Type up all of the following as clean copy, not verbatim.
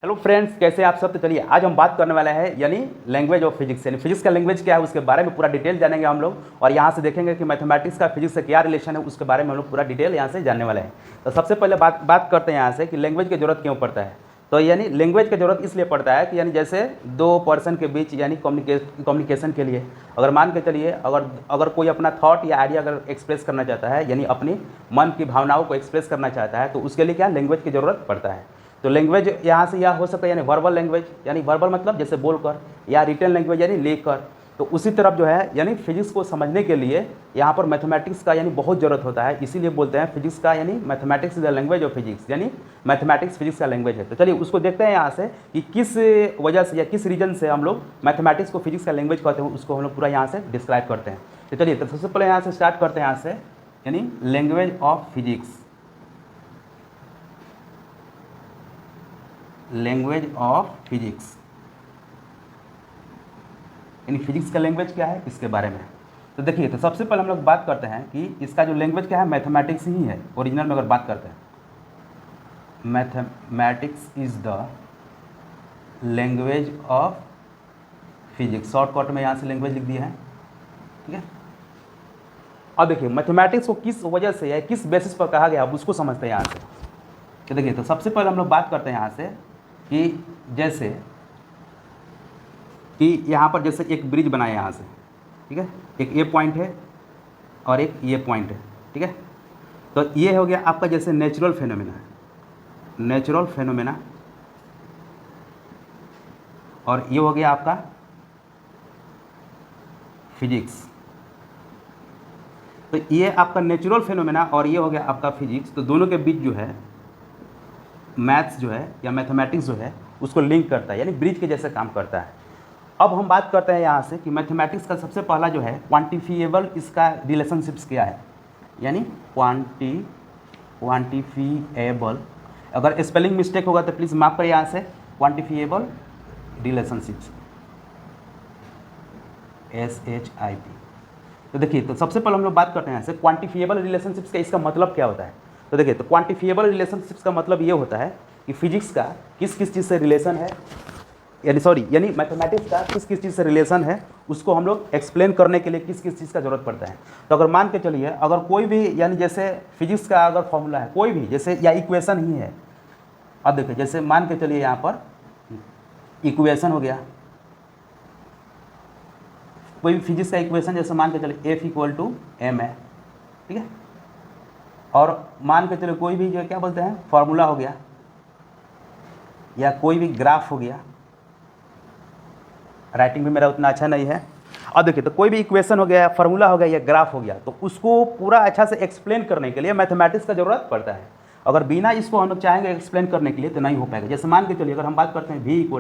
Hello friends, कैसे आप सब। तो चलिए आज हम बात करने वाले हैं यानी लैंग्वेज ऑफ फिजिक्स, यानी फिजिक्स का लैंग्वेज क्या है उसके बारे में पूरा डिटेल जानेंगे हम लोग। और यहाँ से देखेंगे कि मैथमेटिक्स का फिजिक्स से क्या रिलेशन है उसके बारे में हम लोग पूरा डिटेल यहाँ से जानने वाले हैं। तो सबसे पहले बात करते हैं यहाँ से कि लैंग्वेज की जरूरत क्यों पड़ता है। तो यानी लैंग्वेज की जरूरत इसलिए पड़ता है कि यानी जैसे दो पर्सन के बीच यानी कम्युनिकेशन के लिए अगर मान के चलिए अगर कोई अपना थॉट या आइडिया अगर एक्सप्रेस करना चाहता है यानी अपनी मन की भावनाओं को एक्सप्रेस करना चाहता है तो उसके लिए क्या लैंग्वेज की ज़रूरत पड़ता है। तो लैंग्वेज यहाँ से यह हो सकता है यानी वर्बल लैंग्वेज, यानी वर्बल मतलब जैसे बोलकर, या रिटन लैंग्वेज यानी लिखकर। तो उसी तरफ जो है यानी फिजिक्स को समझने के लिए यहाँ पर मैथमेटिक्स का यानी बहुत ज़रूरत होता है। इसीलिए बोलते हैं फिजिक्स का यानी mathematics is the language of physics, यानी मैथमेटिक्स फिजिक्स का लैंग्वेज है। तो चलिए उसको देखते हैं यहाँ से कि किस वजह से या किस रीजन से हम लोग मैथमेटिक्स को फिजिक्स का लैंग्वेज कहते हैं, उसको हम लोग पूरा यहाँ से डिस्क्राइब करते हैं। तो चलिए तो सबसे पहले यहाँ से स्टार्ट करते हैं यहाँ से यानी language of physics. Language of physics यानी फिजिक्स का लैंग्वेज क्या है इसके बारे में। तो देखिए तो सबसे पहले हम लोग बात करते हैं कि इसका जो लैंग्वेज क्या है मैथमेटिक्स ही है। ओरिजिनल में अगर बात करते हैं mathematics is the language of physics, shortcut में यहाँ से लैंग्वेज लिख दिया है, ठीक है। अब देखिए मैथमेटिक्स को किस वजह से या किस बेसिस पर कहा गया अब उसको समझते हैं यहाँ से। तो देखिए तो सबसे पहले हम लोग बात करते हैं यहाँ से कि जैसे कि यहाँ पर जैसे एक ब्रिज बनाया यहाँ से, ठीक है, एक ये पॉइंट है और एक ये पॉइंट है, ठीक है। तो ये हो गया आपका जैसे नेचुरल फेनोमेना है, नेचुरल फेनोमेना, और ये हो गया आपका फिजिक्स। तो ये आपका नेचुरल फेनोमेना और ये हो गया आपका फिजिक्स। तो दोनों के बीच जो है मैथ्स जो है या मैथमेटिक्स जो है उसको लिंक करता है, यानी ब्रिज के जैसे काम करता है। अब हम बात करते हैं यहाँ से कि मैथमेटिक्स का सबसे पहला जो है क्वांटिफिएबल, इसका रिलेशनशिप्स क्या है, यानी क्वांटिफिएबल। अगर स्पेलिंग मिस्टेक होगा तो प्लीज़ माफ करिए यहाँ से। Quantifiable relationships, SHIP। तो देखिए तो सबसे पहले हम लोग बात करते हैं यहाँ से क्वांटिफिएबल रिलेशनशिप्स का, इसका मतलब क्या होता है। तो देखिए तो क्वांटिफिएबल रिलेशनशिप्स का मतलब ये होता है कि फिजिक्स का किस किस चीज़ से रिलेशन है, यानी मैथमेटिक्स का किस किस चीज़ से रिलेशन है उसको हम लोग एक्सप्लेन करने के लिए किस किस चीज़ का ज़रूरत पड़ता है। तो अगर मान के चलिए अगर कोई भी यानी जैसे फिजिक्स का अगर फॉर्मूला है कोई भी जैसे या इक्वेशन ही है। अब देखिए जैसे मान के चलिए यहाँ पर इक्वेशन हो गया, कोई भी फिजिक्स का इक्वेशन जैसे मान के चलिए F = m है, ठीक है। और मान के चलिए कोई भी जो क्या बोलते हैं फॉर्मूला हो गया या कोई भी ग्राफ हो गया, राइटिंग भी मेरा उतना अच्छा नहीं है। अब देखिए तो कोई भी इक्वेशन हो गया, फार्मूला हो गया या ग्राफ हो गया, तो उसको पूरा अच्छा से एक्सप्लेन करने के लिए मैथमेटिक्स का ज़रूरत पड़ता है। अगर बिना इसको हम लोग चाहेंगे एक्सप्लेन करने के लिए तो नहीं हो पाएगा। जैसे मान के चलिए अगर हम बात करते हैं V =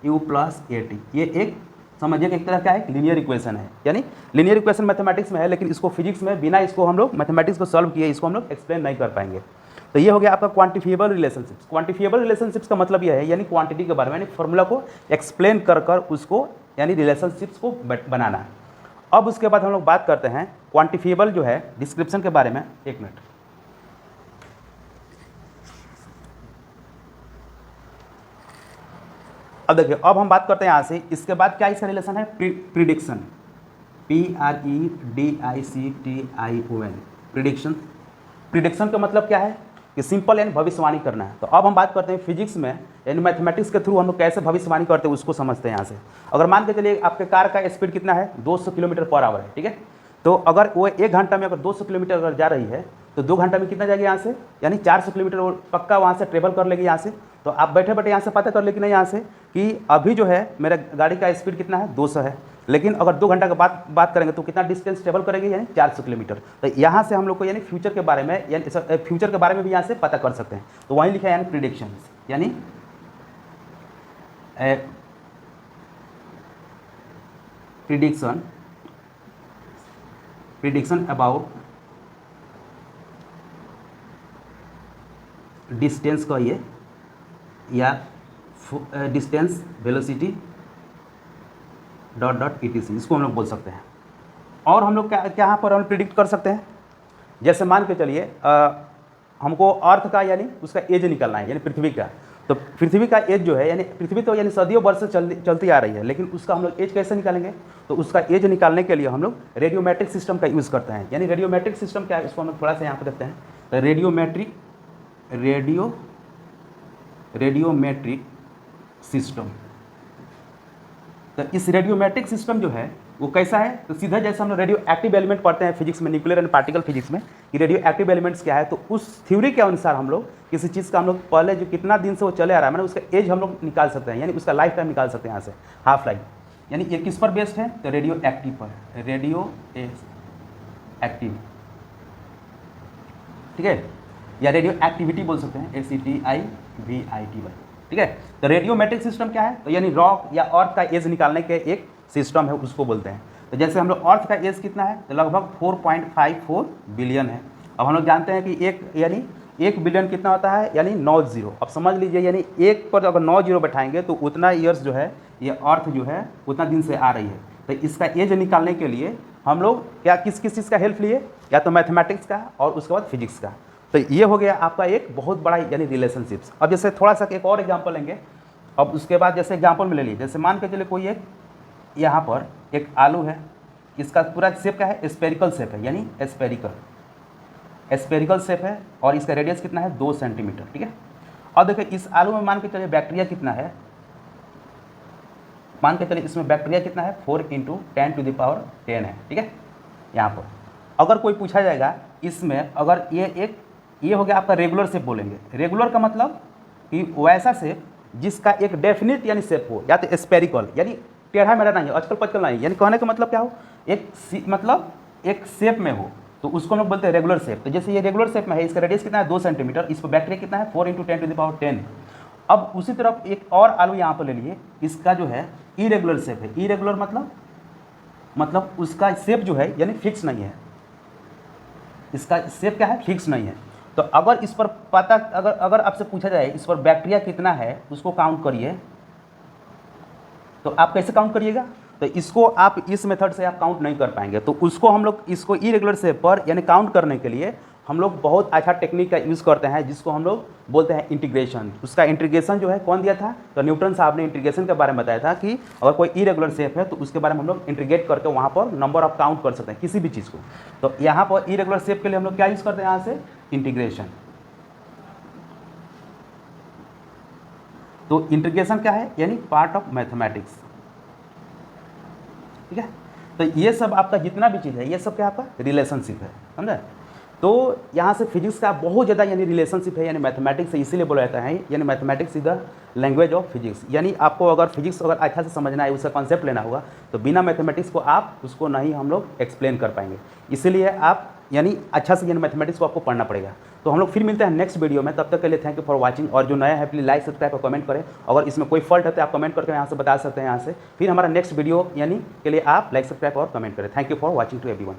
U + AT, ये एक समझिए कि एक तरह का है लीनियर इक्वेशन है, यानी लीनियर इक्वेशन मैथमेटिक्स में है, लेकिन इसको फिजिक्स में बिना इसको हम लोग मैथमेटिक्स को सॉल्व किए इसको हम लोग एक्सप्लेन नहीं कर पाएंगे। तो ये हो गया आपका क्वांटिफिएबल रिलेशनशिप्स। क्वांटिफिएबल रिलेशनशिप्स का मतलब यह है यानी क्वांटिटी के बारे में, यानी फार्मूला को एक्सप्लेन कर उसको यानी रिलेशनशिप्स को बनाना है। अब उसके बाद हम लोग बात करते हैं क्वांटिफिएबल जो है डिस्क्रिप्शन के बारे में। एक मिनट, अब देखिए अब हम बात करते हैं यहाँ से इसके बाद क्या इसका रिलेशन है प्रिडिक्शन, PREDICTION, प्रिडिक्शन। प्रिडिक्शन का मतलब क्या है कि सिंपल यानी भविष्यवाणी करना है। तो अब हम बात करते हैं फिजिक्स में यानी मैथमेटिक्स के थ्रू हम लोग कैसे भविष्यवाणी करते हैं उसको समझते हैं यहाँ से। अगर मान के चलिए आपके कार का स्पीड कितना है 200 km/h है, ठीक है। तो अगर वो 1 घंटा में अगर 200 किलोमीटर अगर जा रही है तो 2 घंटा में कितना जाएगी यहाँ से, यानी 400 किलोमीटर पक्का वहाँ से ट्रेवल कर लेगी यहाँ से। तो आप बैठे बैठे यहाँ से पता कर लेकिन नहीं यहाँ से कि अभी जो है मेरा गाड़ी का स्पीड कितना है 200 है, लेकिन अगर 2 घंटा का बात करेंगे तो कितना डिस्टेंस ट्रेवल करेगी, यानी 400 किलोमीटर। तो यहाँ से हम लोग को यानी फ्यूचर के बारे में यानी फ्यूचर के बारे में भी यहाँ से पता कर सकते हैं। तो वहीं लिखा है यानी प्रिडिक्शन, यानी प्रिडिक्शन अबाउट डिस्टेंस का ये या डिस्टेंस वेलोसिटी ... ETC, इसको हम लोग बोल सकते हैं। और हम लोग क्या यहाँ पर हम प्रिडिक्ट कर सकते हैं, जैसे मान के चलिए हमको अर्थ का यानी उसका एज निकालना है यानी पृथ्वी का, तो पृथ्वी का एज जो है, यानी पृथ्वी तो यानी सदियों वर्ष से चलती आ रही है, लेकिन उसका हम लोग एज कैसे निकालेंगे? तो उसका एज निकालने के लिए हम लोग रेडियोमेट्रिक सिस्टम का यूज़ करते हैं। यानी रेडियोमेट्रिक सिस्टम क्या है, इसको हम लोग थोड़ा सा यहाँ पर देखते हैं। तो रेडियोमेट्रिक सिस्टम, तो इस रेडियोमेट्रिक सिस्टम जो है वो कैसा है? तो सीधा जैसे हम लोग रेडियो एक्टिव एलिमेंट पढ़ते हैं फिजिक्स में, न्यूक्लियर एंड पार्टिकल फिजिक्स में, कि रेडियो एक्टिव एलिमेंट्स क्या है, तो उस थ्योरी के अनुसार हम लोग किसी चीज़ का हम लोग पहले जो कितना दिन से वो चले आ रहा है, मैंने उसका एज हम लोग निकाल सकते हैं, यानी उसका लाइफ टाइम निकाल सकते हैं यहाँ से, हाफ लाइफ। यानी ये किस पर बेस्ड है? तो रेडियो एक्टिव पर, रेडियो एक्टिव, ठीक है, या रेडियो एक्टिविटी बोल सकते हैं, ACTIVITY, ठीक है। तो रेडियोमेट्रिक सिस्टम क्या है? तो यानी रॉक या अर्थ का एज निकालने के एक सिस्टम है, उसको बोलते हैं। तो जैसे हम लोग अर्थ का एज कितना है? तो लगभग 4.54 बिलियन है। अब हम लोग जानते हैं कि एक बिलियन कितना होता है? यानी 9 जीरो। अब समझ लीजिए, यानी एक पर अगर 9 जीरो बैठाएंगे तो उतना ईयर्स जो है ये अर्थ जो है उतना दिन से आ रही है। तो इसका एज निकालने के लिए हम लोग क्या किस चीज़ का हेल्प लिए? या तो मैथमेटिक्स का और उसके बाद फिजिक्स का। तो ये हो गया आपका एक बहुत बड़ा यानी रिलेशनशिप्स। अब जैसे थोड़ा सा एक और एग्जांपल लेंगे। अब उसके बाद जैसे एग्जांपल में ले लीजिए, जैसे मान के चलिए कोई एक यहाँ पर एक आलू है, इसका पूरा शेप क्या है? स्पेरिकल शेप है, यानी स्पेरिकल शेप है, और इसका रेडियस कितना है? 2 सेंटीमीटर, ठीक है। अब देखिए इस आलू में मान के चलिए बैक्टीरिया कितना है? मान के चलिए इसमें बैक्टीरिया कितना है? 4 × 10⁻10 है, ठीक है। यहाँ पर अगर कोई पूछा जाएगा इसमें, अगर ये हो गया आपका रेगुलर शेप बोलेंगे। रेगुलर का मतलब कि वैसा शेप जिसका एक डेफिनिट यानी शेप हो, या तो स्पेरिकल यानी टेढ़ा मेढ़ा नहीं, अचकल पचकल नहीं, यानी कहने का मतलब क्या हो? मतलब एक शेप में हो, तो उसको हम लोग बोलते हैं रेगुलर शेप। तो जैसे ये रेगुलर शेप में है, इसका रेडियस कितना है? 2 सेंटीमीटर, इस पर बैक्टीरिया कितना है? 4 × 10⁻10। अब उसी तरफ एक और आलू यहाँ पर ले लिए, इसका जो है इरेगुलर शेप है। इरेगुलर मतलब उसका शेप जो है यानी फिक्स नहीं है, इसका शेप क्या है? फिक्स नहीं है। तो अगर इस पर पता अगर आपसे पूछा जाए इस पर बैक्टीरिया कितना है, उसको काउंट करिए, तो आप कैसे काउंट करिएगा? तो इसको आप इस मेथड से आप काउंट नहीं कर पाएंगे। तो उसको हम लोग इसको इरेगुलर शेप पर यानी काउंट करने के लिए हम लोग बहुत अच्छा टेक्निक का यूज़ करते हैं, जिसको हम लोग बोलते हैं इंटीग्रेशन। उसका इंटीग्रेशन जो है कौन दिया था? तो न्यूटन साहब ने इंटीग्रेशन के बारे में बताया था कि अगर कोई इरेगुलर शेप है तो उसके बारे में हम लोग इंटीग्रेट करके वहाँ पर नंबर ऑफ काउंट कर सकते हैं किसी भी चीज़ को। तो यहाँ पर इरेगुलर शेप के लिए हम लोग क्या यूज़ करते हैं? यहाँ से इंटीग्रेशन। तो इंटीग्रेशन क्या है? यानी पार्ट ऑफ मैथमेटिक्स, ठीक है। तो ये सब आपका जितना भी चीज़ है, ये सब क्या आपका रिलेशनशिप है, समझे। तो यहाँ से फिजिक्स का बहुत ज़्यादा यानी रिलेशनशिप है, यानी मैथमेटिक्स से इसीलिए बोला जाता है यानी mathematics is the language of physics. यानी आपको अगर फिजिक्स अगर अच्छा से समझना है, उसका कॉन्सेप्ट लेना होगा, तो बिना मैथमेटिक्स को आप उसको नहीं हम लोग एक्सप्लेन कर पाएंगे। इसीलिए आप यानी अच्छा से यानी मैथमेटिक्स को आपको पढ़ना पड़ेगा। तो हम लोग फिर मिलते हैं नेक्स्ट वीडियो में, तब तक के लिए थैंक यू फॉर वाचिंग। और जो नया है प्लीज़ लाइक सब्सक्राइब और कमेंट करें। अगर इसमें कोई फॉल्ट है तो आप कमेंट करके यहाँ से बता सकते हैं। यहाँ से फिर हमारा नेक्स्ट वीडियो यानी के लिए आप लाइक सब्सक्राइब और कमेंट करें। Thank you for watching to everyone.